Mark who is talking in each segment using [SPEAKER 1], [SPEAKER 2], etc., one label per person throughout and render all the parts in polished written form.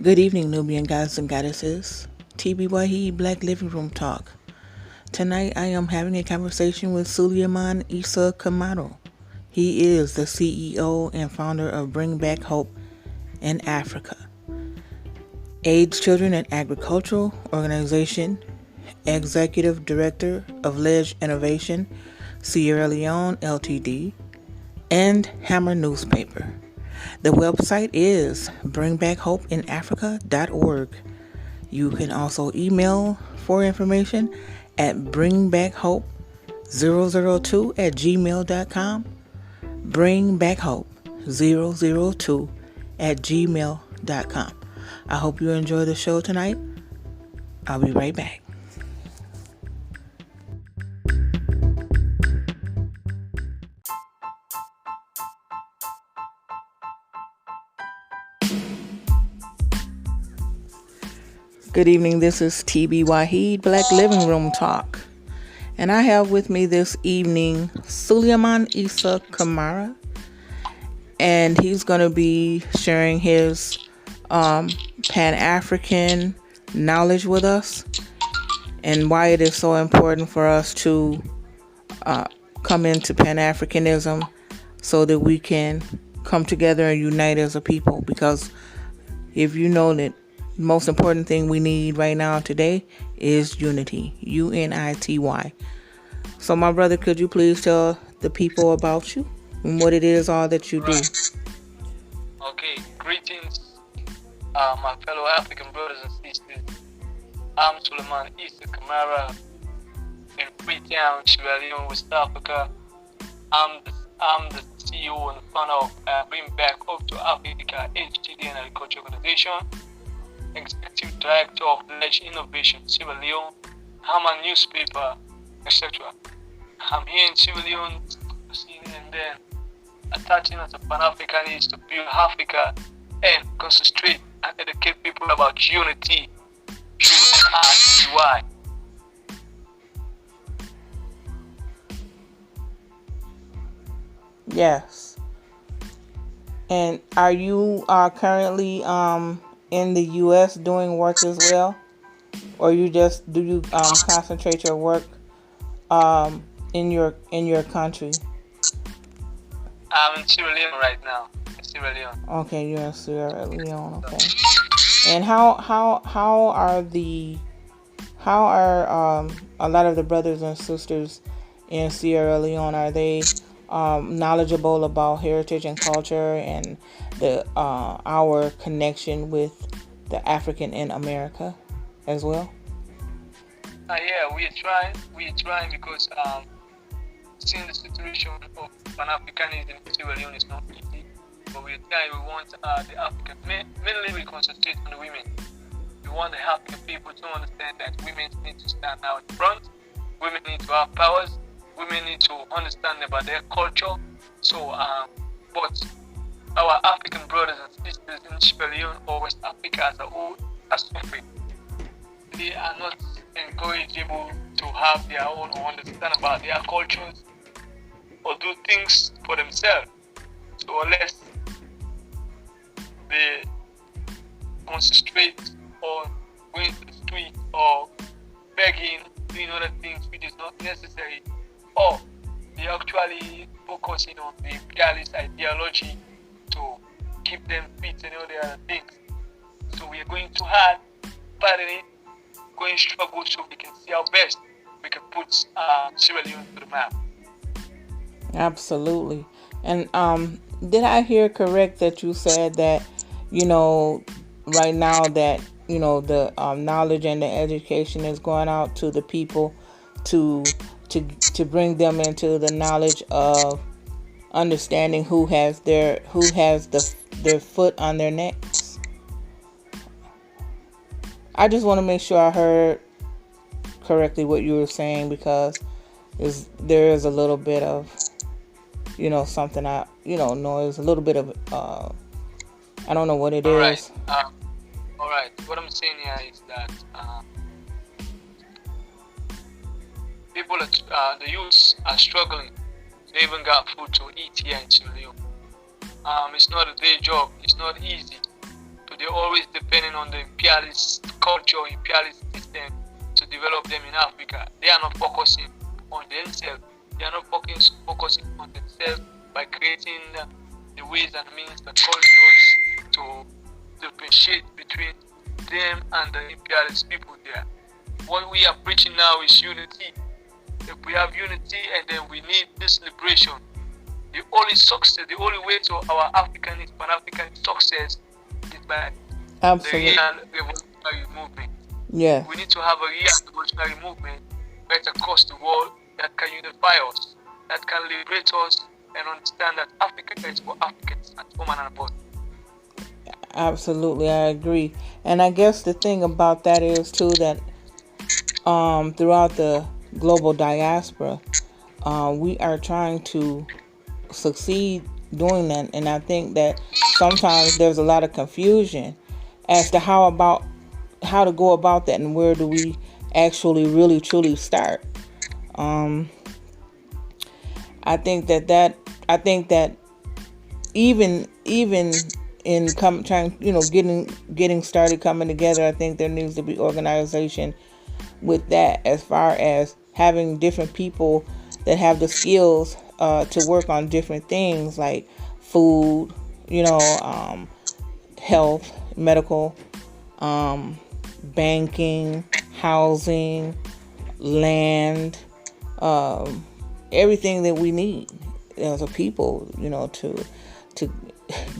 [SPEAKER 1] Good evening, Nubian gods and goddesses. TBwahid Black Living Room Talk. Tonight I am having a conversation with Suliaman Issa Kamara. He is the CEO and founder of Bring Back Hope in Africa, AIDS Children and Agricultural Organization, Executive Director of Ledge Innovation, Sierra Leone Ltd, and Hammer Newspaper. The website is bringbackhopeinafrica.org. You can also email for information at bringbackhop002@gmail.com. Bringbackhop002@gmail.com. I hope you enjoy the show tonight. I'll be right back. Good evening, this is TBwahid Black Living Room Talk. And I have with me this evening Suliaman Issa Kamara. And he's going to be sharing his Pan-African knowledge with us and why it is so important for us to come into Pan-Africanism so that we can come together and unite as a people. Because if you know that the most important thing we need right now today is unity. UNITY. So my brother, could you please tell the people about you and what it is all that you do?
[SPEAKER 2] Okay, greetings, my fellow African brothers and sisters. I'm Suliaman Issa Kamara in Freetown, Sierra Leone, West Africa. I'm the CEO and founder of Bring Back Hope to Africa, HTD and Agriculture Organization, Executive Director of Ledge Innovation, Sierra Leone, Hammer Newspaper, etc. I'm here in Sierra Leone, and then attaching as a Pan-Africanist to build Africa and concentrate and educate people about unity through NRTY.
[SPEAKER 1] Yes. And are you currently in the U.S. doing work as well, or do you concentrate your work in your country?
[SPEAKER 2] I'm in Sierra Leone right now. Sierra Leone.
[SPEAKER 1] Okay, you're in Sierra Leone. Okay. And how are a lot of the brothers and sisters in Sierra Leone, are they knowledgeable about heritage and culture and the our connection with the African in America as well?
[SPEAKER 2] Yeah, we're trying because seeing the situation of Pan-Africanism in Sierra Leone is not easy. But we're trying. We want the African, mainly we concentrate on the women. We want the African people to understand that women need to stand out in front. Women need to have powers. Women need to understand about their culture. So, but our African brothers and sisters in Sierra Leone or West Africa as a whole are suffering. They are not encourageable to have their own or understand about their cultures or do things for themselves. So unless they concentrate on going to the street or begging, doing other things which is not necessary, or they actually focusing on the imperialist ideology to keep them fit and all the other things. So we are going to hard, fighting it, going struggle so we can see how best we can put Sierra Leone to the map.
[SPEAKER 1] Absolutely. And did I hear correct that you said that, right now that, the knowledge and the education is going out to the people to bring them into the knowledge of understanding who has their foot on their necks? I just want to make sure I heard correctly what you were saying, because there is a little bit of something noise, a little bit of I don't know what it is.
[SPEAKER 2] All right. What I'm saying here is that people, the youths are struggling. They even got food to eat here in Sierra Leone. It's not a day job. It's not easy to they're always depending on the imperialist culture, imperialist system to develop them in Africa. They are not focusing on themselves. They are not focusing on themselves by creating the ways and means, the cultures to differentiate between them and the imperialist people there. What we are preaching now is unity. If we have unity, and then we need this liberation, the only success, the only way to our Pan-African success is by
[SPEAKER 1] Absolutely.
[SPEAKER 2] the real revolutionary movement.
[SPEAKER 1] Yes.
[SPEAKER 2] We need to have a real revolutionary movement right across the world that can unify us, that can liberate us, and understand that Africa is for Africans and for man and both.
[SPEAKER 1] Absolutely, I agree. And I guess the thing about that is too that throughout the global diaspora, we are trying to succeed doing that, and I think that sometimes there's a lot of confusion as to how to go about that, and where do we actually really truly start. I think that even in getting started, coming together, I think there needs to be organization with that, as far as having different people that have the skills to work on different things like food, health, medical, banking, housing, land, everything that we need as a people, to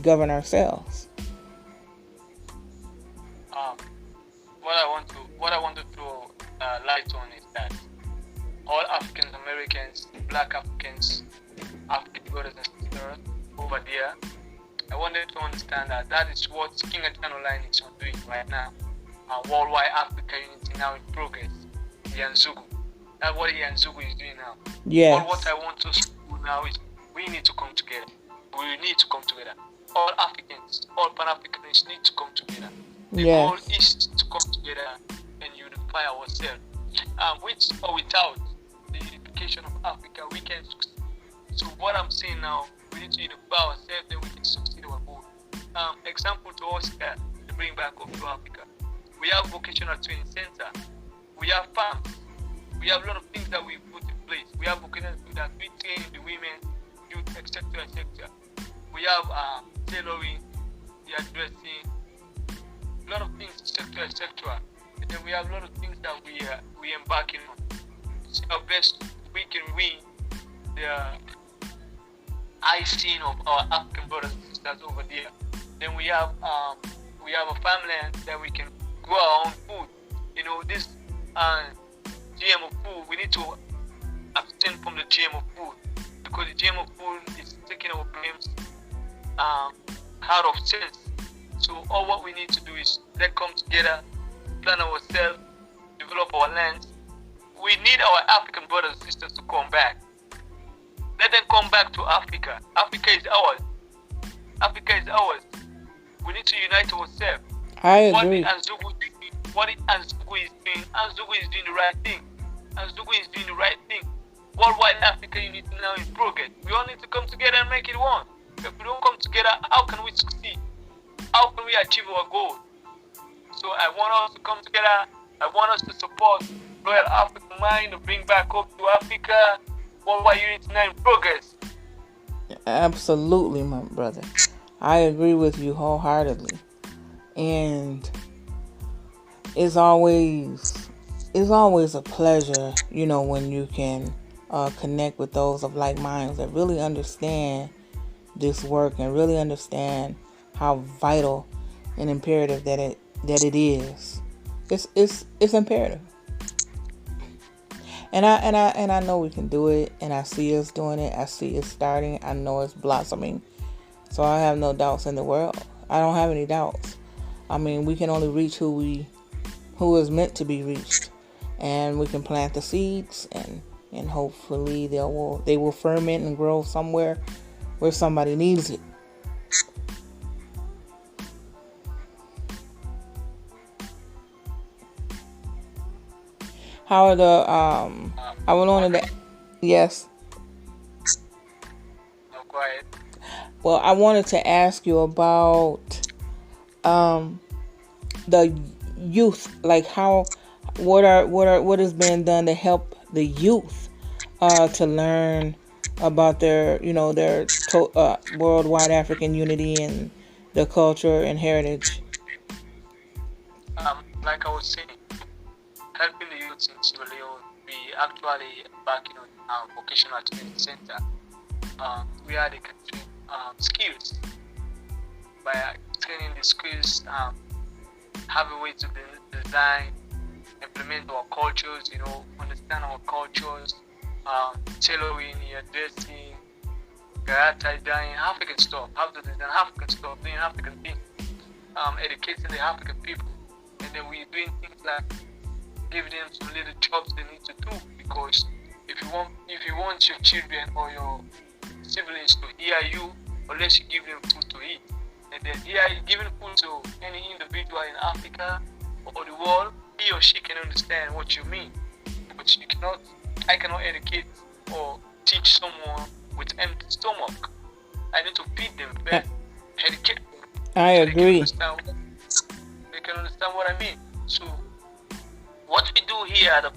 [SPEAKER 1] govern ourselves.
[SPEAKER 2] What I want to throw light on is that all African Americans, Black Africans, African brothers and sisters over there, I wanted to understand that is what King Adrian Online is doing right now. Worldwide Africa Unity now in progress. Yanzugu. That's what Yanzugu is doing now.
[SPEAKER 1] Yes.
[SPEAKER 2] All what I want us to do now is we need to come together. We need to come together. All Africans, all Pan-Africanists need to come together. The goal is to come together and unify ourselves. With or without the unification of Africa, we can succeed. So what I'm saying now, we need to unify ourselves, then we can succeed our goal. Example to us here, to bring back up to Africa. We have vocational training center. We have farms. We have a lot of things that we put in place. We have vocational that we train the women, youth, etc., etc. We have tailoring, the addressing, a lot of things, etc., etc. And then we have a lot of things that we embarking on. It's our best we can win the eye scene of our African brothers and sisters over there. Then we have a farmland that we can grow our own food. This GMO food, we need to abstain from the GMO food, because the GMO food is taking our brains out of sense. So all what we need to do is let's come together, plan ourselves, develop our lands. We need our African brothers and sisters to come back. Let them come back to Africa. Africa is ours. Africa is ours. We need to unite ourselves.
[SPEAKER 1] I agree.
[SPEAKER 2] What Anzugu is doing, Anzugu is doing the right thing. Anzugu is doing the right thing. Worldwide Africa unity now in progress. We all need to come together and make it one. If we don't come together, how can we succeed? How can we achieve our goal? So I want us to come together. I want us to support Royal African Mind to bring back hope to Africa. Worldwide unity now in progress.
[SPEAKER 1] Absolutely, my brother. I agree with you wholeheartedly. And it's always a pleasure, when you can connect with those of like minds that really understand this work and really understand how vital and imperative that it is. It's imperative. And I know we can do it, and I see us doing it. I see it starting. I know it's blossoming. So I have no doubts in the world. I don't have any doubts. I mean, we can only reach who is meant to be reached, and we can plant the seeds, and hopefully they will ferment and grow somewhere where somebody needs it. How are the I went on to that. Yes.
[SPEAKER 2] No, quiet.
[SPEAKER 1] Well, I wanted to ask you about um, the youth, like how what is being done to help the youth to learn about their worldwide African unity and their culture and heritage.
[SPEAKER 2] Like I was saying, helping the youth in Sierra Leone, we actually backing on our vocational training center. We are the country skills by training the skills, have a way to design, implement our cultures, understand our cultures, tailoring, dressing, character design, African stuff, how to design African stuff, doing African things, educating the African people. And then we're doing things like giving them some little jobs they need to do, because if you want your children or your siblings to hear you, unless you give them food to eat. And then giving food to any individual in Africa or the world, he or she can understand what you mean. But I cannot educate or teach someone with empty stomach. I need to feed them first, educate them.
[SPEAKER 1] I agree.
[SPEAKER 2] They can understand what I mean. So what we do here at the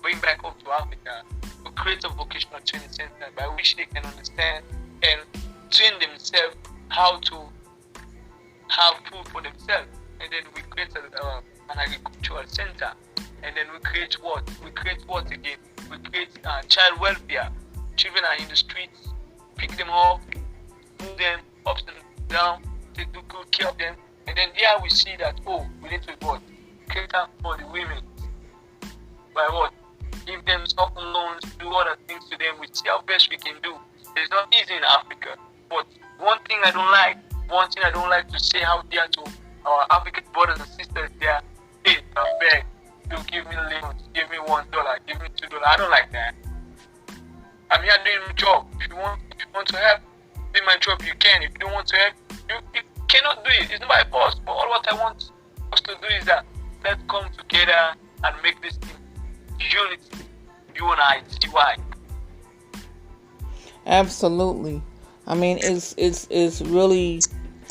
[SPEAKER 2] Bring Back Hope to Africa, we create a vocational training center by which they can understand and train themselves how to have food for themselves. And then we create an agricultural center. And then we create what? We create what again? We create child welfare. Children are in the streets, pick them up, move them up and down, take good care of them. And then there we see that, we need to what? Cater for the women. By what? Give them some loans, do other things to them. We see how best we can do. It's not easy in Africa. But one thing I don't like to say out there to our African brothers and sisters there, hey, I beg, you give me loans, give me $1, give me $2. I don't like that. I'm here doing my job. If you want to help, do my job, you can. If you don't want to help, you cannot do it. It's not my fault. But all what I want us to do is that let's come together and make this thing unity. You and I, TY.
[SPEAKER 1] Absolutely. I mean, it's really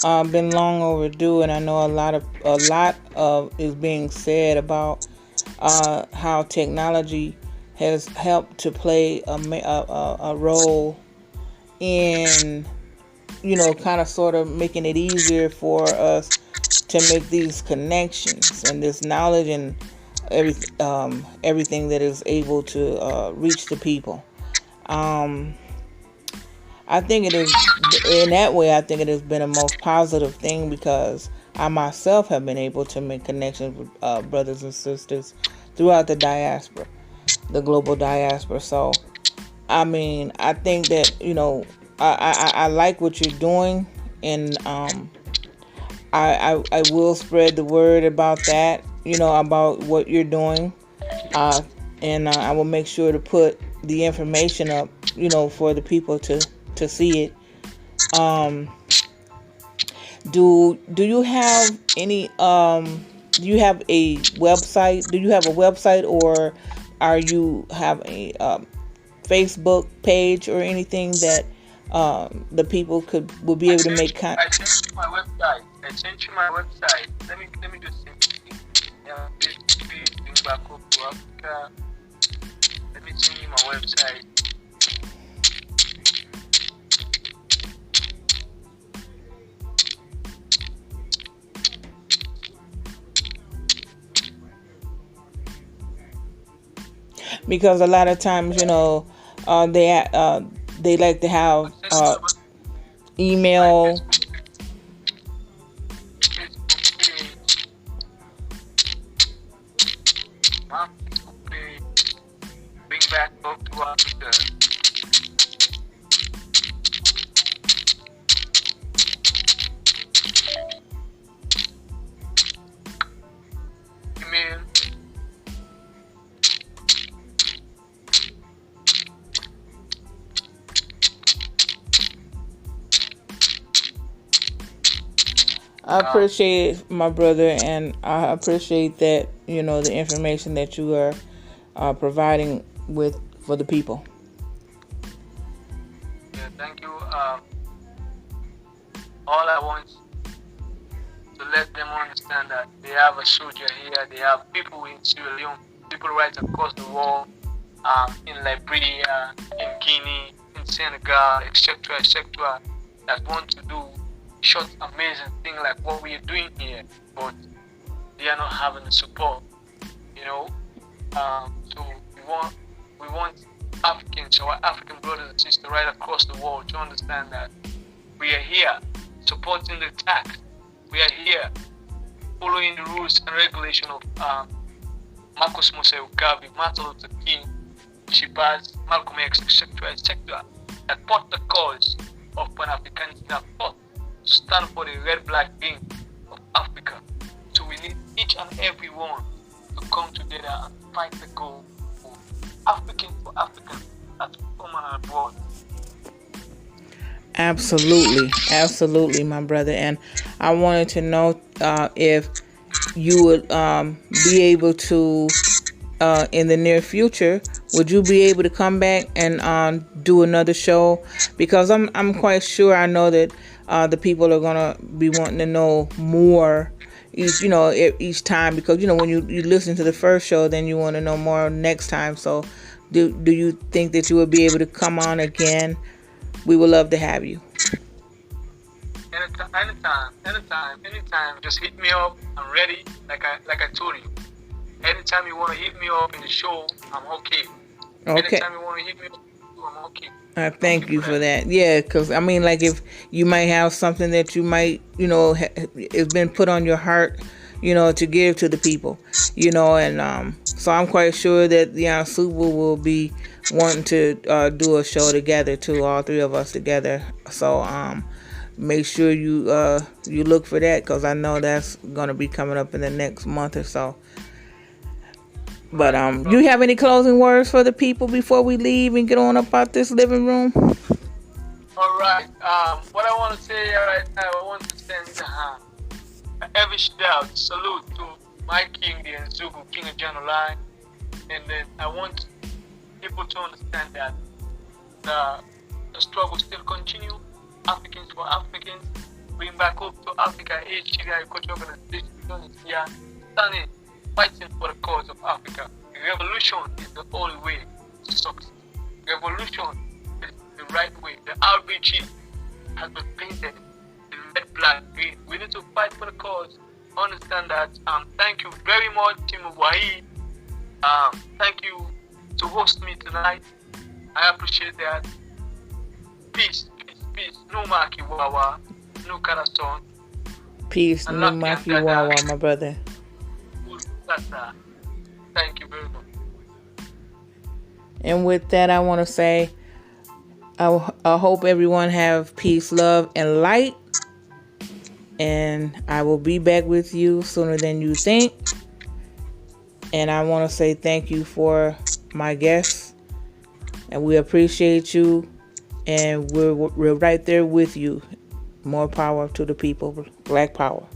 [SPEAKER 1] been long overdue, and I know a lot of is being said about how technology has helped to play a role in kind of sort of making it easier for us to make these connections and this knowledge and everything that is able to reach the people. I think it is in that way. I think it has been a most positive thing because I myself have been able to make connections with brothers and sisters throughout the diaspora, the global diaspora. So, I mean, I think that I like what you're doing, and I will spread the word about that. About what you're doing, and I will make sure to put the information up. For the people to see it. Do you have any do you have a website? Do you have a website, or are you have a Facebook page or anything that the people will be able to make contact?
[SPEAKER 2] I sent you my website. Let me just send you. Yeah, bring back up to Africa. Let me send you my website.
[SPEAKER 1] Because a lot of times, they like to have email.
[SPEAKER 2] Bring back up to Africa. Email.
[SPEAKER 1] I appreciate it, my brother, and I appreciate that the information that you are providing for the people.
[SPEAKER 2] Yeah, thank you. All I want to to let them understand that they have a soldier here, they have people in Sierra Leone, people right across the world, in Liberia, in Guinea, in Senegal, etc., etc., that want to do short, amazing thing like what we are doing here, but they are not having the support, you know. So we want Africans, our African brothers and sisters right across the world to understand that we are here supporting the tax. We are here following the rules and regulation of Marcus Mose Ugavi, Martin Luther King, Shabazz, Malcolm X, etc., etc., that fought the cause of Pan-Africanism, that fought to stand for the red, black, green of Africa. So we need each and every one to come together and fight the goal for African at home and abroad.
[SPEAKER 1] Absolutely, my brother. And I wanted to know if you would be able to, in the near future, would you be able to come back and do another show? Because I'm quite sure, I know that the people are gonna be wanting to know more each time, because when you listen to the first show, then you want to know more next time. So do you think that you will be able to come on again? We would love to have you.
[SPEAKER 2] Anytime. Just hit me up. I'm ready. Like I told you. Anytime you want to hit me up in the show, I'm okay. Anytime you want to hit me up, I'm okay.
[SPEAKER 1] Thank you for that. Yeah, because I mean, like, if you might have something that you might, it's been put on your heart, to give to the people, and so I'm quite sure that the Super will be wanting to do a show together too, all three of us together. So make sure you look for that, because I know that's gonna be coming up in the next month or so. But do you have any closing words for the people before we leave and get on up out this living room?
[SPEAKER 2] All right. What I want to say right now, I want to send every shout salute to my king, the Nzugu, King of John Line. And then I want people to understand that the struggle still continue. Africans for Africans. Bring back hope to Africa. HCI Cultural Organization is here. Standing, fighting for the cause of Africa. Revolution is the only way to succeed. Revolution is the right way. The RBG has been painted in red, black, green. We need to fight for the cause. Understand that. Thank you very much, TBwahid. Thank you to host me tonight. I appreciate that. Peace. No Maki Wawa, no Karason.
[SPEAKER 1] Peace, no Maki Wawa, my brother.
[SPEAKER 2] Thank you very much.
[SPEAKER 1] And with that, I want to say, I hope everyone have peace, love, and light. And I will be back with you sooner than you think. And I want to say thank you for my guests. And we appreciate you. And we're right there with you. More power to the people. Black power.